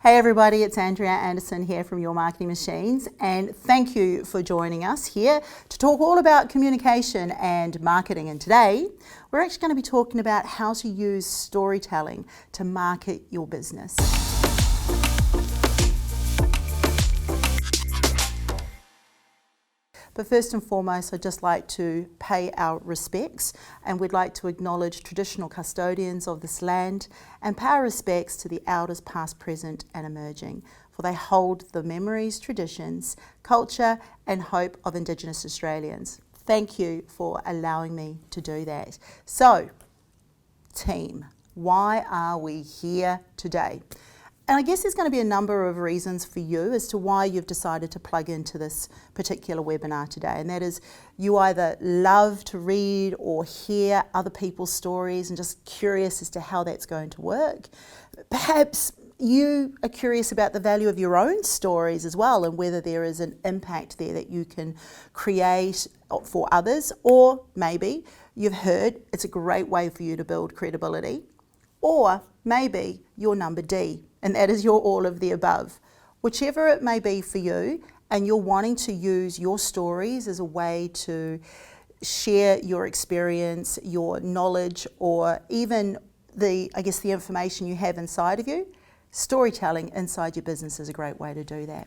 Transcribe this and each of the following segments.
Hey everybody, it's Andrea Anderson here from Your Marketing Machines, and thank you for joining us here to talk all about communication and marketing. And today we're actually going to be talking about how to use storytelling to market your business. But first and foremost, I'd just like to pay our respects, and we'd like to acknowledge traditional custodians of this land and pay our respects to the elders past, present and emerging, for they hold the memories, traditions, culture and hope of Indigenous Australians. Thank you for allowing me to do that. So, team, why are we here today? And I guess there's going to be a number of reasons for you as to why you've decided to plug into this particular webinar today. And that is, you either love to read or hear other people's stories and just curious as to how that's going to work. Perhaps you are curious about the value of your own stories as well, and whether there is an impact there that you can create for others. Or maybe you've heard it's a great way for you to build credibility. Or maybe you're number D, and that is you're all of the above. Whichever it may be for you, and you're wanting to use your stories as a way to share your experience, your knowledge, or even the information you have inside of you, storytelling inside your business is a great way to do that.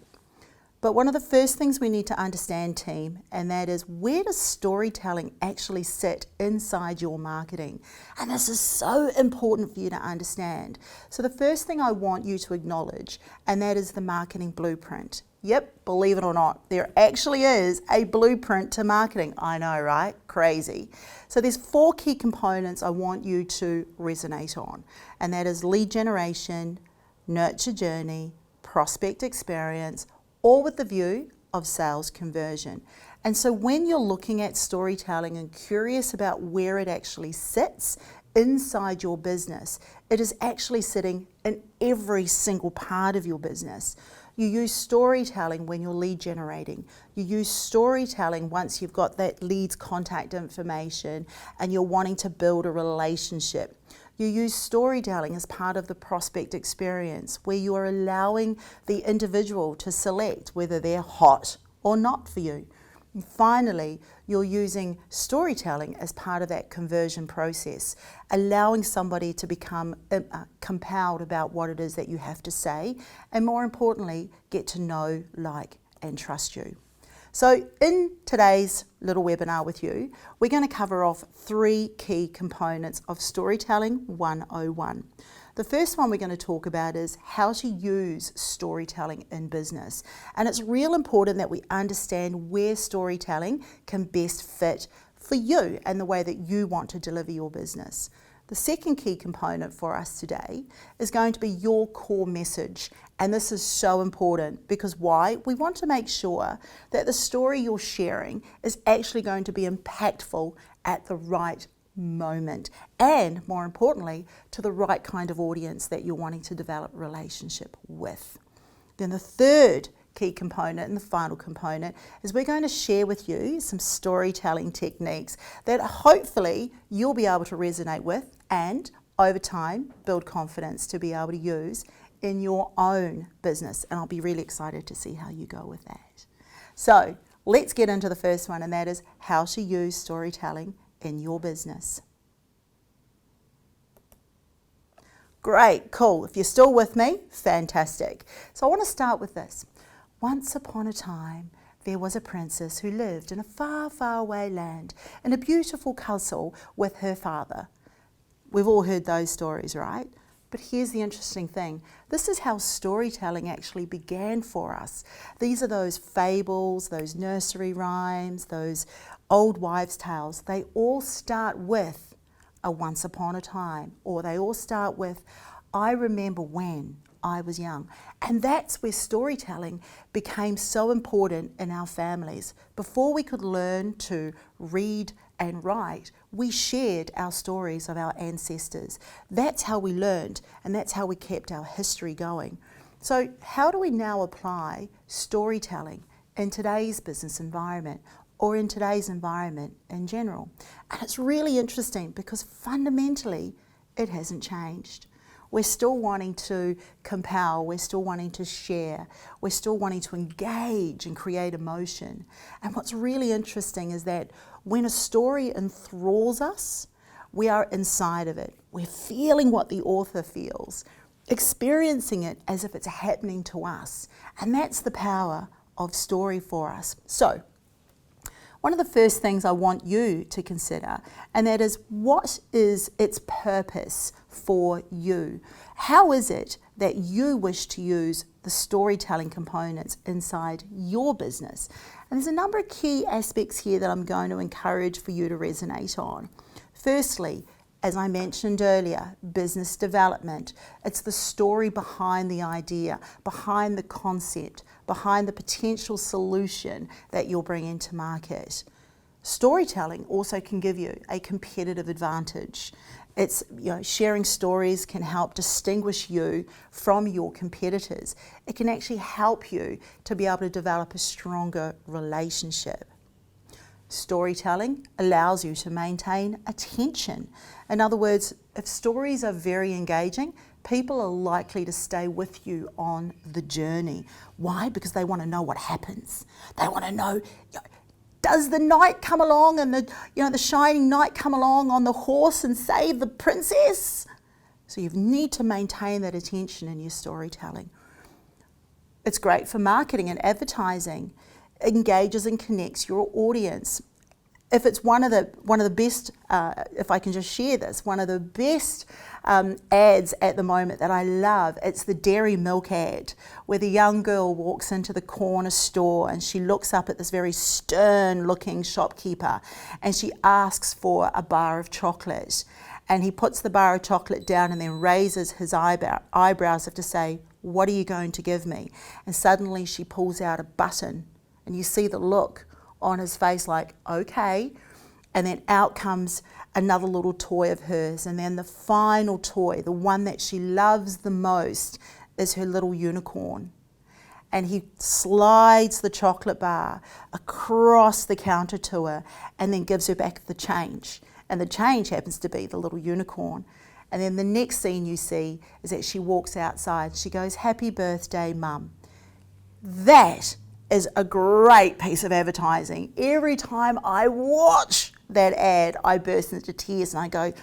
But one of the first things we need to understand, team, and that is, where does storytelling actually sit inside your marketing? And this is so important for you to understand. So the first thing I want you to acknowledge, and that is the marketing blueprint. Yep, believe it or not, there actually is a blueprint to marketing. I know, right? Crazy. So there's 4 key components I want you to resonate on, and that is lead generation, nurture journey, prospect experience, all with the view of sales conversion. And so when you're looking at storytelling and curious about where it actually sits inside your business, it is actually sitting in every single part of your business. You use storytelling when you're lead generating. You use storytelling once you've got that lead's contact information and you're wanting to build a relationship. You use storytelling as part of the prospect experience, where you are allowing the individual to select whether they're hot or not for you. And finally, you're using storytelling as part of that conversion process, allowing somebody to become compelled about what it is that you have to say, and more importantly, get to know, like, and trust you. So in today's little webinar with you, we're going to cover off 3 key components of Storytelling 101. The first one we're going to talk about is how to use storytelling in business. And it's real important that we understand where storytelling can best fit for you and the way that you want to deliver your business. The second key component for us today is going to be your core message. And this is so important because why? We want to make sure that the story you're sharing is actually going to be impactful at the right moment, and more importantly, to the right kind of audience that you're wanting to develop a relationship with. Then the third key component and the final component is we're going to share with you some storytelling techniques that hopefully you'll be able to resonate with and over time build confidence to be able to use in your own business. And I'll be really excited to see how you go with that. So let's get into the first one, and that is how to use storytelling in your business. Great, cool. If you're still with me, fantastic. So I want to start with this. Once upon a time, there was a princess who lived in a far, far away land in a beautiful castle with her father. We've all heard those stories, right? But here's the interesting thing. This is how storytelling actually began for us. These are those fables, those nursery rhymes, those old wives' tales. They all start with a once upon a time, or they all start with, I remember when I was young. And that's where storytelling became so important in our families. Before we could learn to read and write, we shared our stories of our ancestors. That's how we learned, and that's how we kept our history going. So how do we now apply storytelling in today's business environment, or in today's environment in general? And it's really interesting because fundamentally it hasn't changed. We're still wanting to compel, we're still wanting to share, we're still wanting to engage and create emotion. And what's really interesting is that when a story enthralls us, we are inside of it. We're feeling what the author feels, experiencing it as if it's happening to us. And that's the power of story for us. So, one of the first things I want you to consider, and that is, what is its purpose for you? How is it that you wish to use the storytelling components inside your business? And there's a number of key aspects here that I'm going to encourage for you to resonate on. Firstly, as I mentioned earlier, business development. It's the story behind the idea, behind the concept, behind the potential solution that you'll bring into market. Storytelling also can give you a competitive advantage. It's, sharing stories can help distinguish you from your competitors. It can actually help you to be able to develop a stronger relationship. Storytelling allows you to maintain attention. In other words, if stories are very engaging, people are likely to stay with you on the journey. Why? Because they want to know what happens. They want to know, does the knight come along and the shining knight come along on the horse and save the princess? So you need to maintain that attention in your storytelling. It's great for marketing and advertising. It engages and connects your audience. If it's one of the best, if I can just share this, one of the best ads at the moment that I love, it's the dairy milk ad, where the young girl walks into the corner store and she looks up at this very stern looking shopkeeper and she asks for a bar of chocolate. And he puts the bar of chocolate down and then raises his eyebrows as if to say, "What are you going to give me?" And suddenly she pulls out a button and you see the look on his face like, okay. And then out comes another little toy of hers. And then the final toy, the one that she loves the most, is her little unicorn. And he slides the chocolate bar across the counter to her and then gives her back the change. And the change happens to be the little unicorn. And then the next scene you see is that she walks outside. She goes, "Happy birthday, Mum." That is a great piece of advertising. Every time I watch that ad, I burst into tears and I go,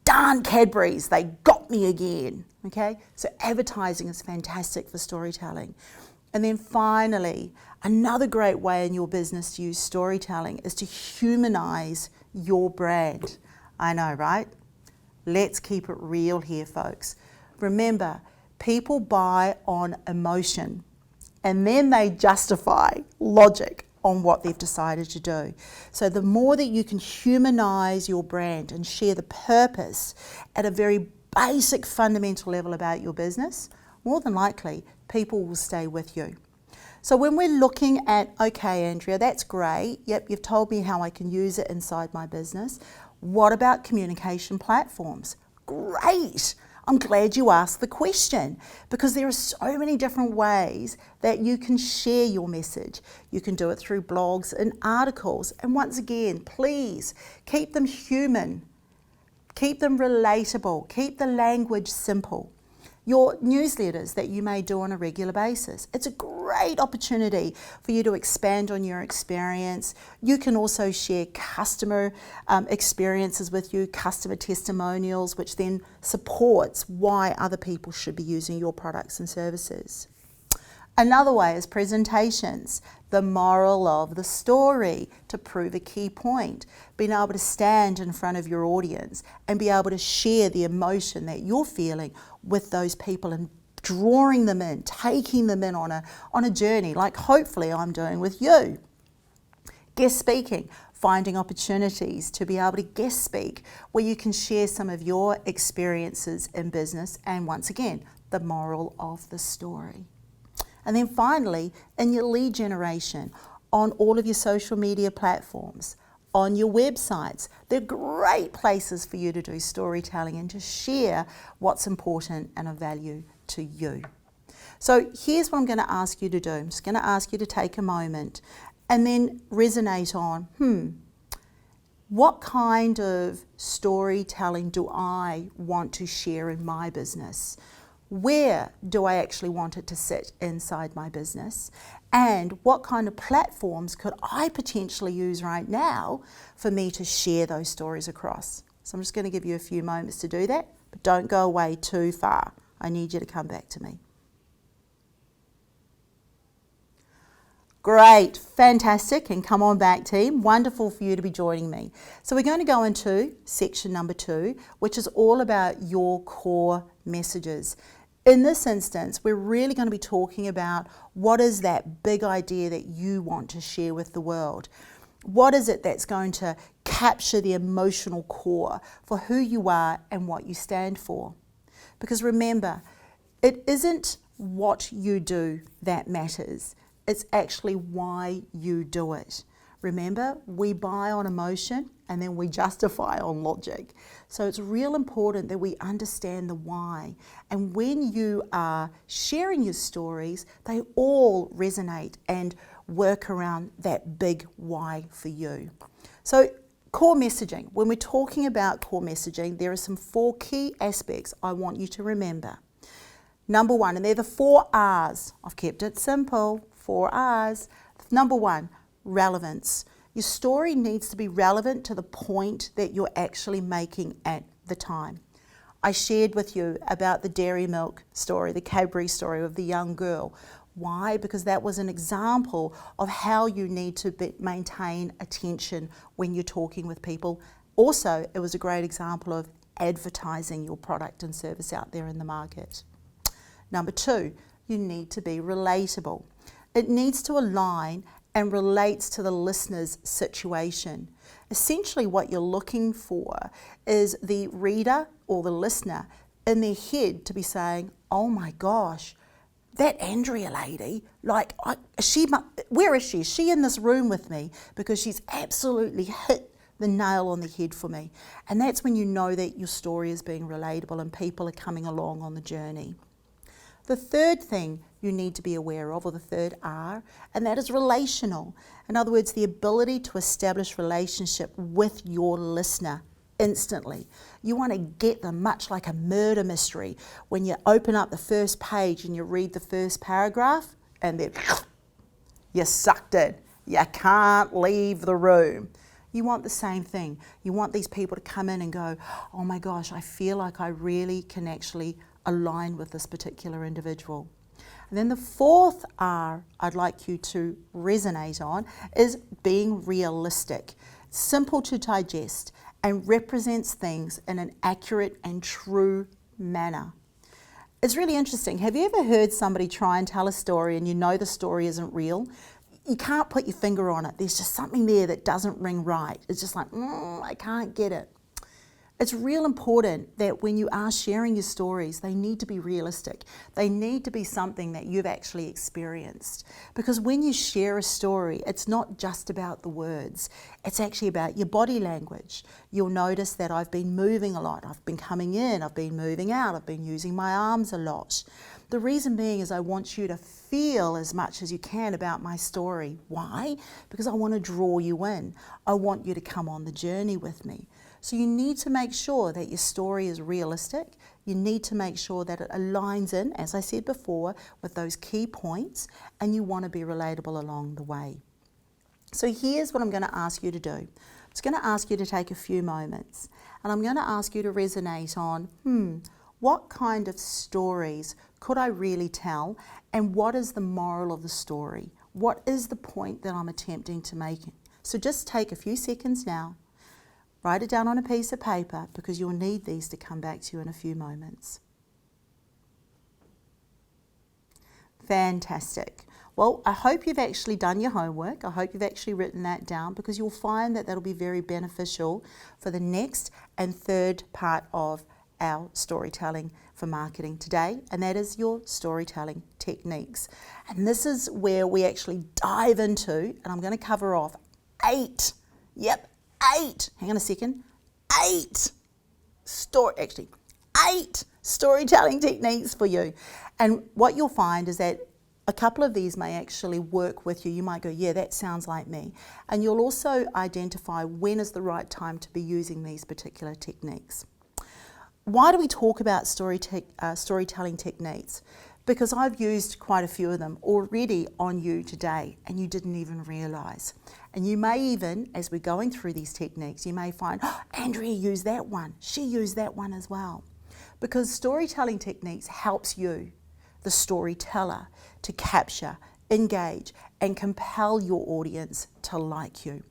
darn Cadbury's, they got me again. Okay, so advertising is fantastic for storytelling. And then finally, another great way in your business to use storytelling is to humanize your brand. I know, right? Let's keep it real here, folks. Remember, people buy on emotion, and then they justify logic on what they've decided to do. So the more that you can humanize your brand and share the purpose at a very basic fundamental level about your business, more than likely people will stay with you. So when we're looking at, okay, Andrea, that's great. Yep, you've told me how I can use it inside my business. What about communication platforms? Great. I'm glad you asked the question, because there are so many different ways that you can share your message. You can do it through blogs and articles. And once again, please keep them human, keep them relatable, keep the language simple. Your newsletters that you may do on a regular basis. It's a great opportunity for you to expand on your experience. You can also share customer experiences with you, customer testimonials, which then supports why other people should be using your products and services. Another way is presentations, the moral of the story to prove a key point, being able to stand in front of your audience and be able to share the emotion that you're feeling with those people and drawing them in, taking them in on a journey like hopefully I'm doing with you. Guest speaking, finding opportunities to be able to guest speak where you can share some of your experiences in business and once again, the moral of the story. And then finally, in your lead generation, on all of your social media platforms, on your websites, they're great places for you to do storytelling and to share what's important and of value to you. So here's what I'm going to ask you to do. I'm just going to ask you to take a moment and then resonate on, What kind of storytelling do I want to share in my business? Where do I actually want it to sit inside my business? And what kind of platforms could I potentially use right now for me to share those stories across? So I'm just going to give you a few moments to do that, but don't go away too far. I need you to come back to me. Great, fantastic, and come on back, team. Wonderful for you to be joining me. So we're going to go into section number 2, which is all about your core messages. In this instance, we're really going to be talking about what is that big idea that you want to share with the world. What is it that's going to capture the emotional core for who you are and what you stand for? Because remember, it isn't what you do that matters. It's actually why you do it. Remember, we buy on emotion and then we justify on logic. So it's real important that we understand the why. And when you are sharing your stories, they all resonate and work around that big why for you. So core messaging. When we're talking about core messaging, there are some 4 key aspects I want you to remember. Number 1, and they're the 4 R's. I've kept it simple, 4 R's. Number 1, relevance. Your story needs to be relevant to the point that you're actually making at the time. I shared with you about the dairy milk story, the Cadbury story of the young girl. Why? Because that was an example of how you need to maintain attention when you're talking with people. Also, it was a great example of advertising your product and service out there in the market. Number 2, you need to be relatable. It needs to align and relates to the listener's situation. Essentially what you're looking for is the reader or the listener in their head to be saying, oh my gosh, that Andrea lady, like, where is she? Is she in this room with me? Because she's absolutely hit the nail on the head for me. And that's when you know that your story is being relatable and people are coming along on the journey. The third thing you need to be aware of, or the third R, and that is relational. In other words, the ability to establish relationship with your listener instantly. You want to get them much like a murder mystery. When you open up the first page and you read the first paragraph, and then you're sucked in. You can't leave the room. You want the same thing. You want these people to come in and go, oh my gosh, I feel like I really can actually align with this particular individual. And then the 4th R I'd like you to resonate on is being realistic, simple to digest, and represents things in an accurate and true manner. It's really interesting. Have you ever heard somebody try and tell a story and you know the story isn't real? You can't put your finger on it. There's just something there that doesn't ring right. It's just like, I can't get it. It's real important that when you are sharing your stories, they need to be realistic. They need to be something that you've actually experienced. Because when you share a story, it's not just about the words. It's actually about your body language. You'll notice that I've been moving a lot. I've been coming in, I've been moving out, I've been using my arms a lot. The reason being is I want you to feel as much as you can about my story. Why? Because I want to draw you in. I want you to come on the journey with me. So you need to make sure that your story is realistic. You need to make sure that it aligns in, as I said before, with those key points, and you want to be relatable along the way. So here's what I'm going to ask you to do. I'm just going to ask you to take a few moments, and I'm going to ask you to resonate on, what kind of stories could I really tell, and what is the moral of the story? What is the point that I'm attempting to make? So just take a few seconds now. Write it down on a piece of paper because you'll need these to come back to you in a few moments. Fantastic. Well, I hope you've actually done your homework. I hope you've actually written that down because you'll find that that'll be very beneficial for the next and third part of our storytelling for marketing today, and that is your storytelling techniques. And this is where we actually dive into, and I'm going to cover off 8. Yep. 8, hang on a second, 8 storytelling techniques for you. And what you'll find is that a couple of these may actually work with you. You might go, yeah, that sounds like me. And you'll also identify when is the right time to be using these particular techniques. Why do we talk about storytelling techniques? Because I've used quite a few of them already on you today and you didn't even realise. And you may even, as we're going through these techniques, you may find, oh, Andrea used that one, she used that one as well. Because storytelling techniques helps you, the storyteller, to capture, engage and compel your audience to like you.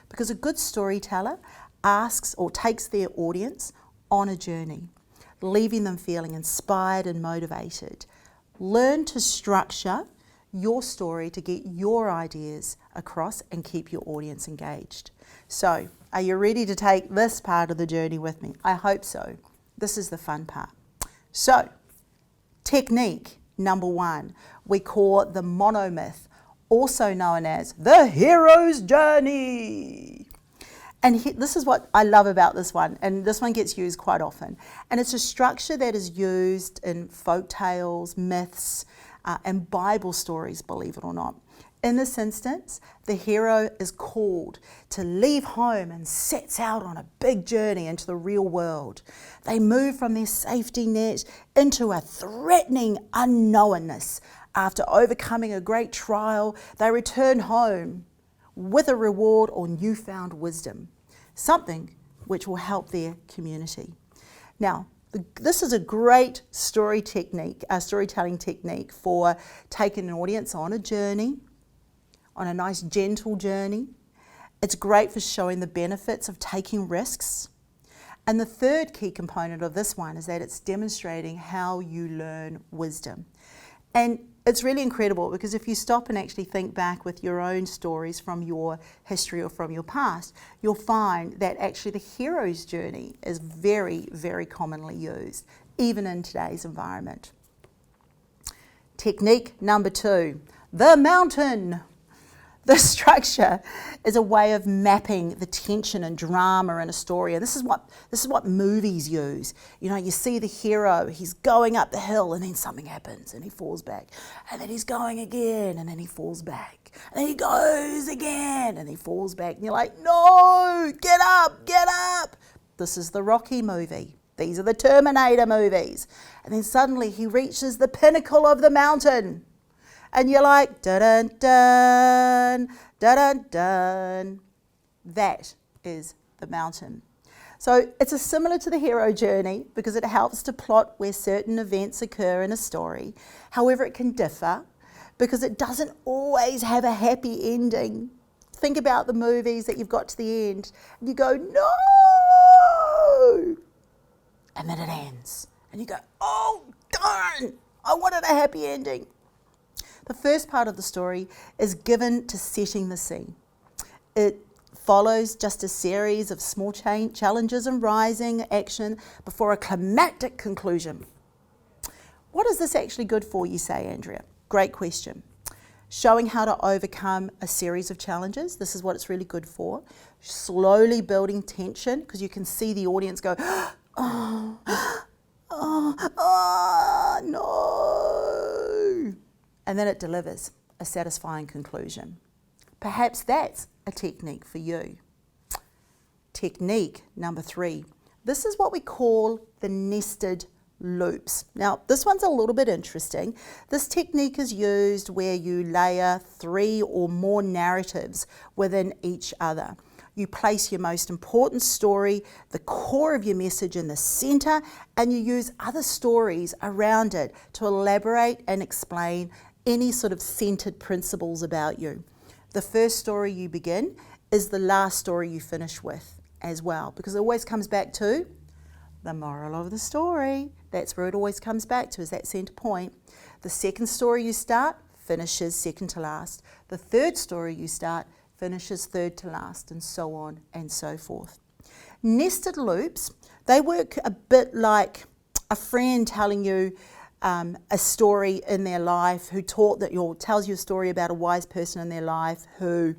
Because a good storyteller asks or takes their audience on a journey, leaving them feeling inspired and motivated. Learn to structure your story to get your ideas across and keep your audience engaged. So, are you ready to take this part of the journey with me? I hope so. This is the fun part. So, technique number 1, we call the monomyth, also known as the hero's journey. And this is what I love about this one, and this one gets used quite often. And it's a structure that is used in folk tales, myths, and Bible stories, believe it or not. In this instance, the hero is called to leave home and sets out on a big journey into the real world. They move from their safety net into a threatening unknownness. After overcoming a great trial, they return home with a reward or newfound wisdom, something which will help their community. Now, this is a great storytelling technique for taking an audience on a journey, on a nice gentle journey. It's great for showing the benefits of taking risks. And the third key component of this one is that it's demonstrating how you learn wisdom. And it's really incredible because if you stop and actually think back with your own stories from your history or from your past, you'll find that actually the hero's journey is very, very commonly used, even in today's environment. Technique number 2, the mountain. The structure is a way of mapping the tension and drama in a story. And this is what movies use. You know, you see the hero, he's going up the hill and then something happens and he falls back. And then he's going again and then he falls back. And then he goes again and he falls back. And you're like, no, get up, get up. This is the Rocky movie. These are the Terminator movies. And then suddenly he reaches the pinnacle of the mountain. And you're like, dun-dun-dun, dun-dun-dun. That is the mountain. So it's similar to the hero journey because it helps to plot where certain events occur in a story. However, it can differ because it doesn't always have a happy ending. Think about the movies that you've got to the end and you go, no! And then it ends. And you go, oh, darn! I wanted a happy ending. The first part of the story is given to setting the scene. It follows just a series of small challenges and rising action before a climactic conclusion. What is this actually good for, you say, Andrea? Great question. Showing how to overcome a series of challenges. This is what it's really good for. Slowly building tension because you can see the audience go, oh, no. And then it delivers a satisfying conclusion. Perhaps that's a technique for you. Technique number 3. This is what we call the nested loops. Now, this one's a little bit interesting. This technique is used where you layer 3 or more narratives within each other. You place your most important story, the core of your message in the center, and you use other stories around it to elaborate and explain any sort of centered principles about you. The first story you begin is the last story you finish with as well, because it always comes back to the moral of the story. That's where it always comes back to, is that center point. The second story you start finishes second to last. The third story you start finishes third to last, and so on and so forth. Nested loops, they work a bit like a friend telling you a story in their life who tells you a story about a wise person in their life who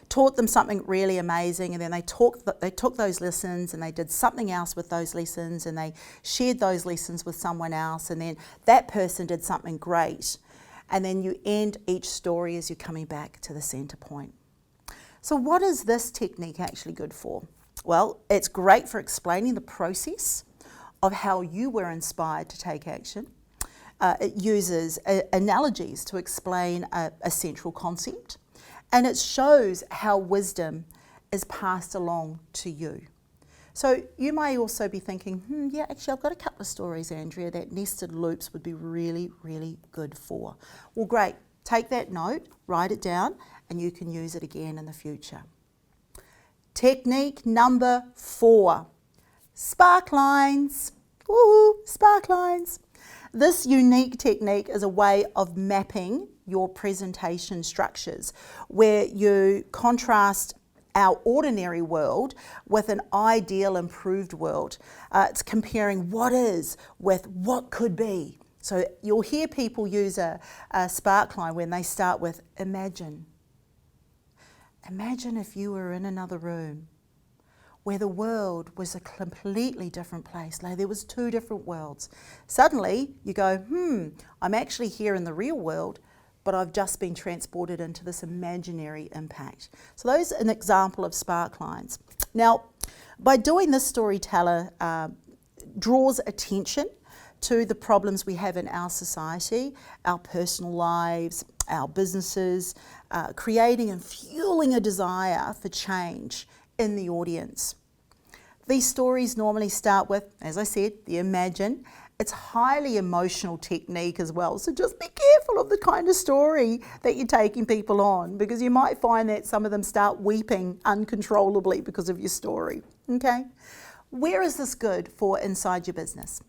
taught them something really amazing, and then they took those lessons and they did something else with those lessons, and they shared those lessons with someone else, and then that person did something great. and then you end each story as you're coming back to the center point. So what is this technique actually good for? Well, it's great for explaining the process of how you were inspired to take action. It uses analogies to explain a central concept, and it shows how wisdom is passed along to you. So you may also be thinking, yeah, actually I've got a couple of stories, Andrea, that nested loops would be really, really good for. Well, great. Take that note, write it down, and you can use it again in the future. Technique number 4, Sparklines. Woohoo, Sparklines. This unique technique is a way of mapping your presentation structures where you contrast our ordinary world with an ideal improved world. It's comparing what is with what could be. So you'll hear people use a sparkline when they start with imagine. Imagine if you were in another room where the world was a completely different place. Like there was 2 different worlds. Suddenly you go, I'm actually here in the real world, but I've just been transported into this imaginary impact. So those are an example of sparklines. Now, by doing this, storyteller draws attention to the problems we have in our society, our personal lives, our businesses, creating and fueling a desire for change in the audience. These stories normally start with, as I said, the imagine. It's highly emotional technique as well, so just be careful of the kind of story that you're taking people on, because you might find that some of them start weeping uncontrollably because of your story, okay? Where is this good for inside your business?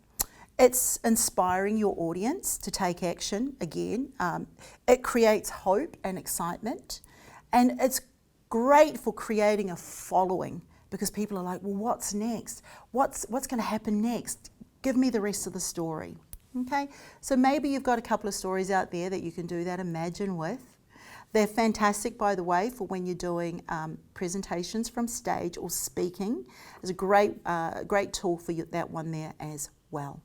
It's inspiring your audience to take action again. It creates hope and excitement, and it's great for creating a following, because people are like, well, what's next? What's going to happen next? Give me the rest of the story. Okay, so maybe you've got a couple of stories out there that you can do that imagine with. They're fantastic, by the way, for when you're doing presentations from stage or speaking. It's a great tool for you, that one there as well.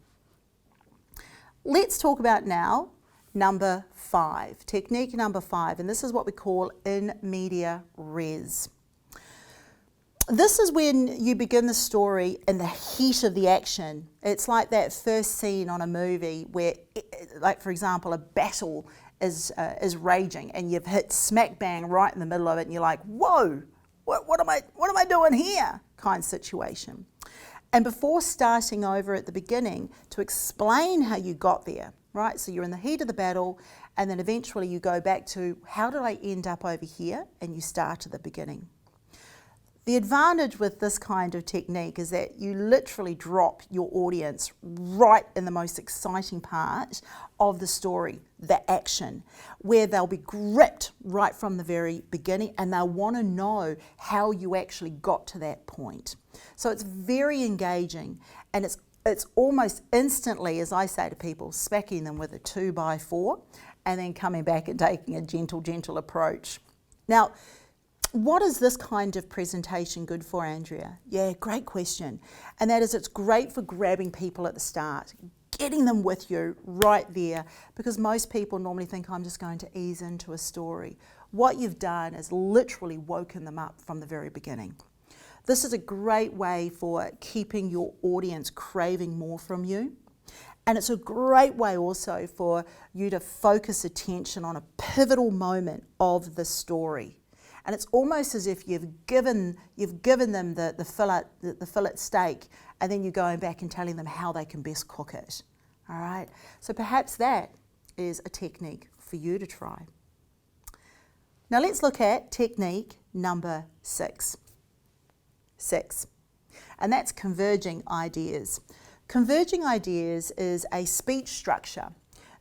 Let's talk about now number 5, technique number 5, and this is what we call in media res. This is when you begin the story in the heat of the action. It's like that first scene on a movie where, like for example, a battle is raging, and you've hit smack bang right in the middle of it, and you're like, whoa, what am I doing here? Kind of situation. And before starting over at the beginning to explain how you got there, right? So you're in the heat of the battle, and then eventually you go back to how did I end up over here, and you start at the beginning. The advantage with this kind of technique is that you literally drop your audience right in the most exciting part of the story, the action, where they'll be gripped right from the very beginning, and they'll want to know how you actually got to that point. So it's very engaging, and it's almost instantly, as I say to people, smacking them with a 2x4 and then coming back and taking a gentle approach. Now, what is this kind of presentation good for, Andrea? Yeah, great question. And that is, it's great for grabbing people at the start, getting them with you right there, because most people normally think, I'm just going to ease into a story. What you've done is literally woken them up from the very beginning. This is a great way for keeping your audience craving more from you. And it's a great way also for you to focus attention on a pivotal moment of the story. And it's almost as if you've given them the fillet steak, and then you're going back and telling them how they can best cook it. All right? So perhaps that is a technique for you to try. Now let's look at technique number 6. And that's converging ideas. Converging ideas is a speech structure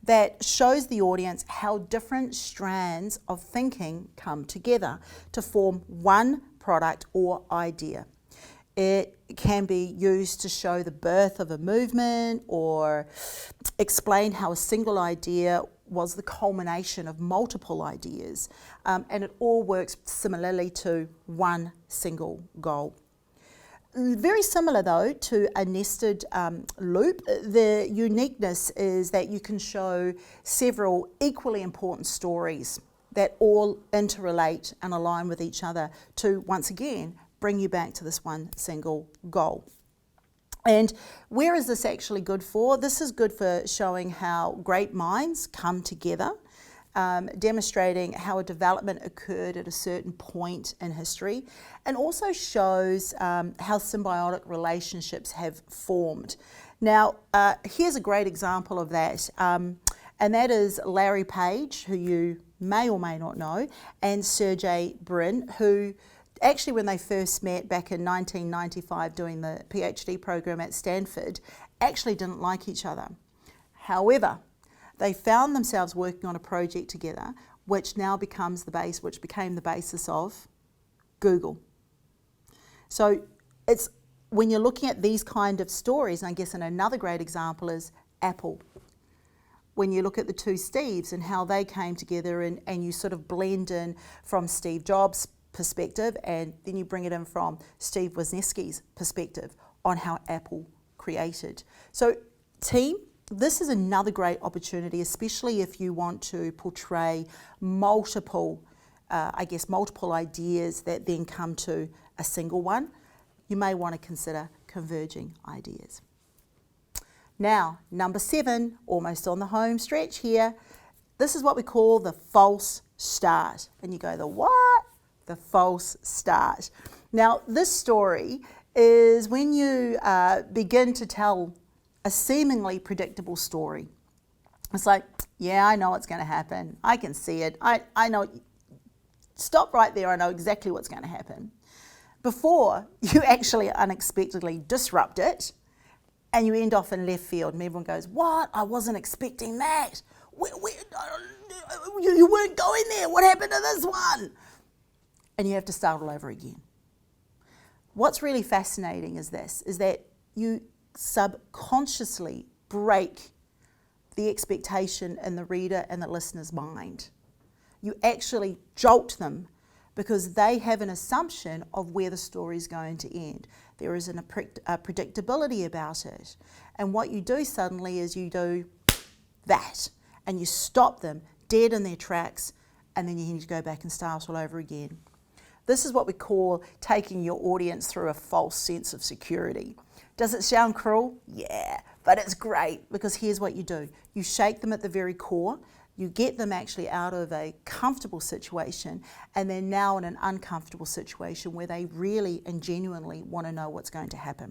that shows the audience how different strands of thinking come together to form one product or idea. It can be used to show the birth of a movement or explain how a single idea was the culmination of multiple ideas, and it all works similarly to one single goal. Very similar though to a nested loop. The uniqueness is that you can show several equally important stories that all interrelate and align with each other to, once again, bring you back to this one single goal. And where is this actually good for? This is good for showing how great minds come together, demonstrating how a development occurred at a certain point in history, and also shows how symbiotic relationships have formed. Now, here's a great example of that, and that is Larry Page, who you may or may not know, and Sergey Brin, who actually, when they first met back in 1995 doing the PhD program at Stanford, actually didn't like each other. However, they found themselves working on a project together, which now becomes which became the basis of Google. So it's when you're looking at these kind of stories, and I guess another great example is Apple. When you look at the two Steves and how they came together, and you sort of blend in from Steve Jobs' perspective, and then you bring it in from Steve Wozniacki's perspective on how Apple created. So team, this is another great opportunity, especially if you want to portray multiple ideas that then come to a single one. You may want to consider converging ideas. Now, number 7, almost on the home stretch here, this is what we call the false start. And you go, the what? The false start. Now, this story is when you begin to tell a seemingly predictable story. It's like, yeah, I know what's going to happen. I can see it. I know. Stop right there. I know exactly what's going to happen. Before you actually unexpectedly disrupt it and you end off in left field and everyone goes, what? I wasn't expecting that. You weren't going there. What happened to this one? And you have to start all over again. What's really fascinating is that you subconsciously break the expectation in the reader and the listener's mind. You actually jolt them because they have an assumption of where the story is going to end. There is a predictability about it. And what you do suddenly is you do that, and you stop them dead in their tracks, and then you need to go back and start all over again. This is what we call taking your audience through a false sense of security. Does it sound cruel? Yeah, but it's great because here's what you do. You shake them at the very core, you get them actually out of a comfortable situation, and they're now in an uncomfortable situation where they really and genuinely want to know what's going to happen.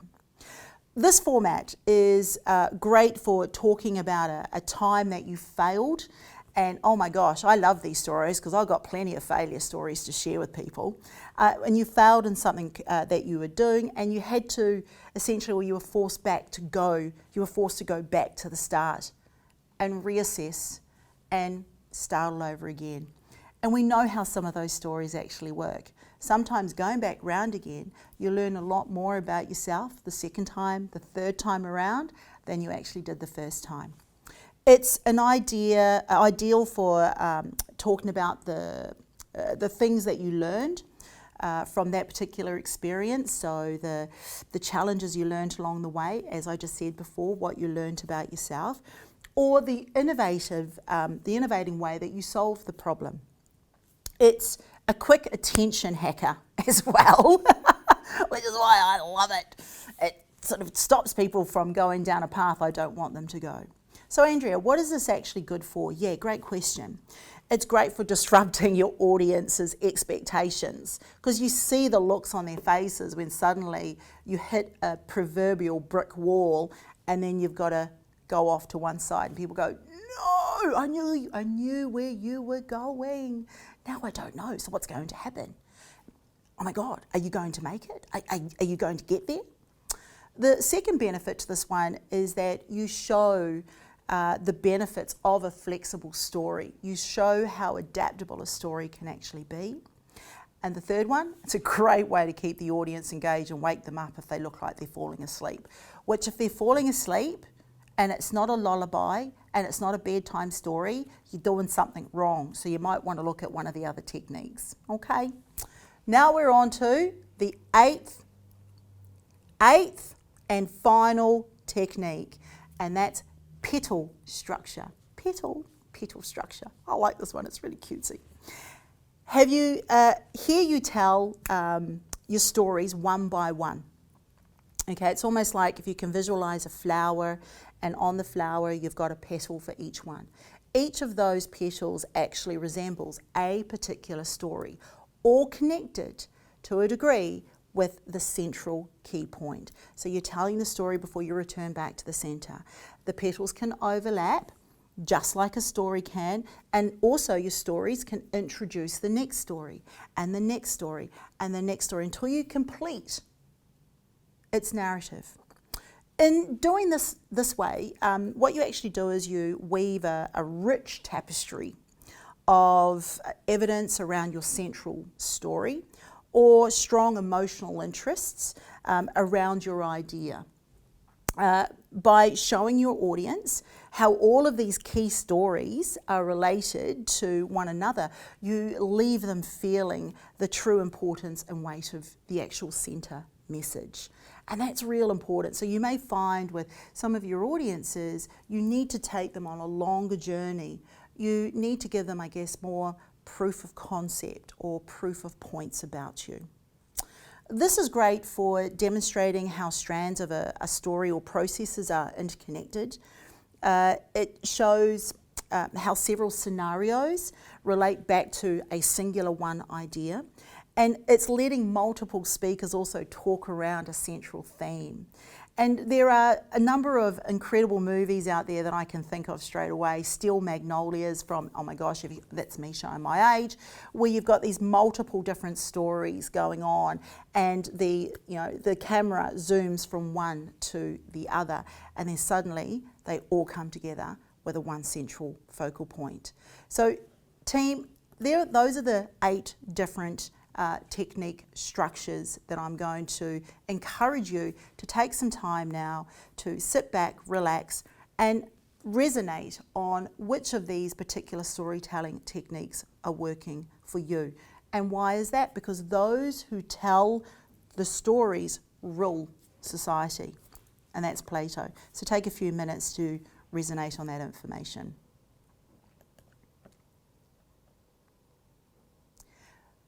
This format is great for talking about a time that you failed. And oh my gosh, I love these stories because I've got plenty of failure stories to share with people. And you failed in something that you were doing, and you had to essentially, or you were forced to go back to the start and reassess and start all over again. And we know how some of those stories actually work. Sometimes going back round again, you learn a lot more about yourself the second time, the third time around, than you actually did the first time. It's an ideal for talking about the things that you learned from that particular experience. So the challenges you learned along the way, as I just said before, what you learned about yourself, or the innovating way that you solve the problem. It's a quick attention hacker as well, which is why I love it. It sort of stops people from going down a path I don't want them to go. So Andrea, what is this actually good for? Yeah, great question. It's great for disrupting your audience's expectations because you see the looks on their faces when suddenly you hit a proverbial brick wall and then you've got to go off to one side and people go, no, I knew where you were going. Now I don't know, so what's going to happen? Oh my God, are you going to make it? Are you going to get there? The second benefit to this one is that you show the benefits of a flexible story. You show how adaptable a story can actually be. And the third one, it's a great way to keep the audience engaged and wake them up if they look like they're falling asleep. Which if they're falling asleep and it's not a lullaby and it's not a bedtime story, you're doing something wrong. So you might want to look at one of the other techniques. Okay, now we're on to the 8th eighth and final technique, and that's petal structure. Petal structure. I like this one, it's really cutesy. Have you, here you tell your stories one by one. Okay, it's almost like if you can visualize a flower, and on the flower you've got a petal for each one. Each of those petals actually resembles a particular story, all connected to a degree with the central key point. So you're telling the story before you return back to the center. The petals can overlap, just like a story can, and also your stories can introduce the next story, and the next story, and the next story, until you complete its narrative. In doing this way, what you actually do is you weave a rich tapestry of evidence around your central story, or strong emotional interests around your idea. By showing your audience how all of these key stories are related to one another, you leave them feeling the true importance and weight of the actual centre message. And that's real important. So you may find with some of your audiences, you need to take them on a longer journey. You need to give them, I guess, more proof of concept or proof of points about you. This is great for demonstrating how strands of a story or processes are interconnected. It shows how several scenarios relate back to a singular one idea, and it's letting multiple speakers also talk around a central theme. And there are a number of incredible movies out there that I can think of straight away. Steel Magnolias from, oh my gosh, that's me showing my age, where you've got these multiple different stories going on, and the camera zooms from one to the other, and then suddenly they all come together with a one central focal point. So team, those are the 8 different technique structures that I'm going to encourage you to take some time now to sit back, relax, and resonate on which of these particular storytelling techniques are working for you. And why is that? Because those who tell the stories rule society, and that's Plato. So take a few minutes to resonate on that information.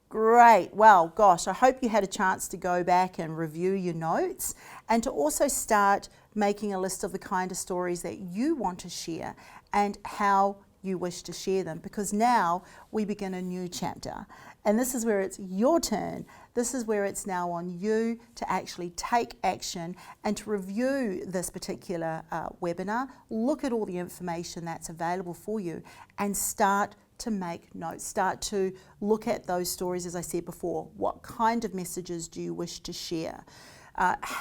Great. Well, gosh, I hope you had a chance to go back and review your notes, and to also start making a list of the kind of stories that you want to share and how you wish to share them, because now we begin a new chapter. And this is where it's your turn. This is where it's now on you to actually take action and to review this particular webinar, look at all the information that's available for you, and start to make notes. Start to look at those stories, as I said before. What kind of messages do you wish to share?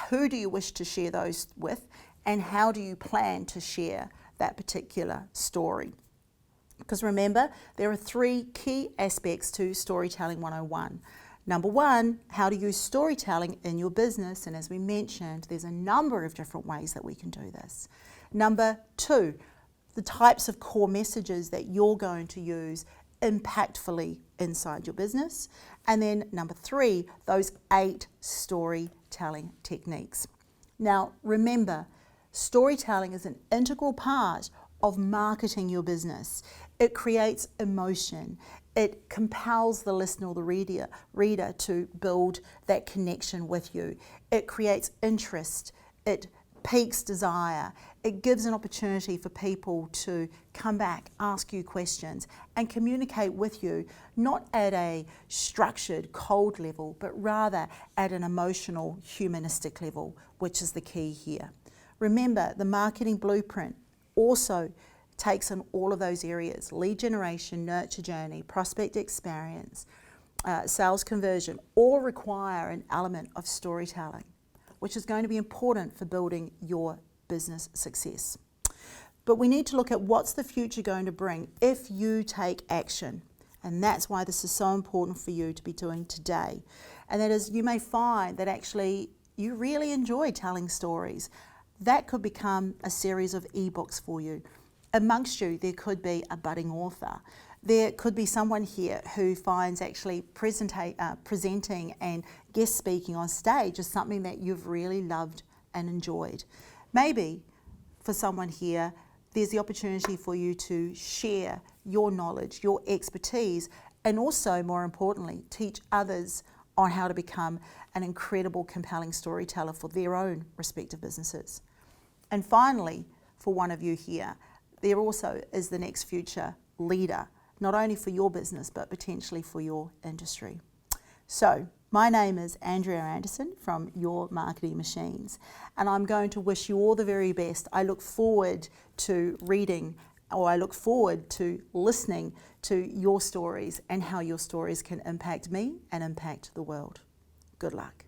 Who do you wish to share those with? And how do you plan to share that particular story? Because remember, there are 3 key aspects to Storytelling 101. Number 1, how to use storytelling in your business. And as we mentioned, there's a number of different ways that we can do this. Number 2, the types of core messages that you're going to use impactfully inside your business. And then number 3, those 8 storytelling techniques. Now, remember, storytelling is an integral part of marketing your business. It creates emotion. It compels the listener or the reader to build that connection with you. It creates interest. It piques desire. It gives an opportunity for people to come back, ask you questions, and communicate with you, not at a structured, cold level, but rather at an emotional, humanistic level, which is the key here. Remember, the marketing blueprint also takes in all of those areas: lead generation, nurture journey, prospect experience, sales conversion, all require an element of storytelling, which is going to be important for building your business success. But we need to look at what's the future going to bring if you take action. And that's why this is so important for you to be doing today. And that is, you may find that actually you really enjoy telling stories. That could become a series of ebooks for you. amongst you, there could be a budding author. There could be someone here who finds actually presenting and guest speaking on stage is something that you've really loved and enjoyed. Maybe for someone here, there's the opportunity for you to share your knowledge, your expertise, and also, more importantly, teach others on how to become an incredible, compelling storyteller for their own respective businesses. And finally, for one of you here, there also is the next future leader, not only for your business, but potentially for your industry. So, my name is Andrea Anderson from Your Marketing Machines, and I'm going to wish you all the very best. I look forward to reading, or I look forward to listening to your stories and how your stories can impact me and impact the world. Good luck.